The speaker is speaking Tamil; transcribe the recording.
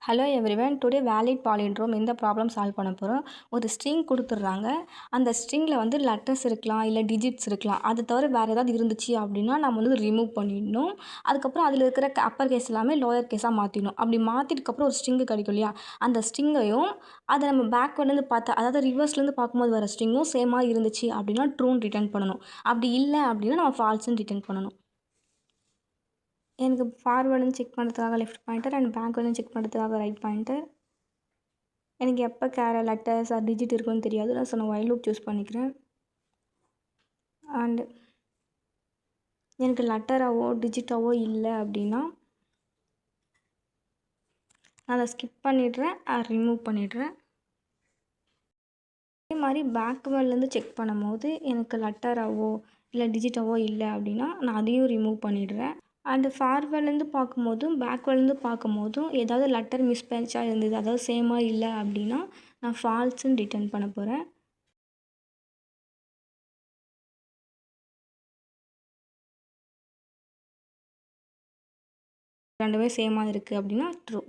Hello everyone, today valid palindrome இந்த ப்ராப்ளம் சால்வ் பண்ண போகிறோம். ஒரு ஸ்ட்ரிங் கொடுத்துட்றாங்க. அந்த ஸ்ட்ரிங்கில் வந்து லெட்டர்ஸ் இருக்கலாம், இல்லை டிஜிட்ஸ் இருக்கலாம். அது தவிர வேறு ஏதாவது இருந்துச்சு அப்படின்னா நம்ம வந்து ரிமூவ் பண்ணிடணும். அதுக்கப்புறம் அதில் இருக்கிற அப்பர் கேஸ் எல்லாமே லோயர் கேஸாக மாற்றிடணும். அப்படி மாற்றிட்டுக்கப்புறம் ஒரு ஸ்ட்ரிங்கு கிடைக்கும் இல்லையா, அந்த ஸ்ட்ரிங்கையும் அதை நம்ம பேக்வேர்ட்லேருந்து பார்த்தா, அதாவது ரிவர்ஸ்லேருந்து பார்க்கும்போது வர ஸ்ட்ரிங்கும் சேமாக இருந்துச்சு அப்படின்னா ட்ரூன்னு ரிட்டர்ன் பண்ணணும். அப்படி இல்லை அப்படின்னா நம்ம ஃபால்ஸ்ன்னு ரிட்டர்ன் பண்ணணும். எனக்கு ஃபார்வேர்டுன்னு செக் பண்ணுறதுக்காக லெஃப்ட் பாயிண்டர் அண்ட் பேக்வேர்டுன்னு செக் பண்ணுறதுக்காக ரைட் பாயிண்டர். எனக்கு எப்போ லெட்டர்ஸ் ஆர் டிஜிட் இருக்குன்னு தெரியாது, ஸோ நான் வைல் லூப் சூஸ் பண்ணிக்கிறேன். அண்டு எனக்கு லெட்டராகவோ டிஜிட்டாவோ இல்லை அப்படின்னா நான் அதை ஸ்கிப் பண்ணிடுறேன், ரிமூவ் பண்ணிடுறேன். அதே மாதிரி பேக்வேர்ட்லேருந்து செக் பண்ணும்போது எனக்கு லெட்டராகவோ இல்லை டிஜிட்டாவோ இல்லை அப்படின்னா நான் அதையும் ரிமூவ் பண்ணிடுறேன். அண்டு ஃபார்வேர்ட்லேருந்து பார்க்கும்போதும் பேக்வேர்ட்லேருந்து பார்க்கும்போதும் ஏதாவது லெட்டர் மிஸ்மேட்சாக இருந்தது, அதாவது சேமாக இல்லை அப்படின்னா நான் ஃபால்ஸ்ன்னு ரிட்டர்ன் பண்ண போகிறேன். ரெண்டுமே சேமாக இருக்குது அப்படின்னா ட்ரூ.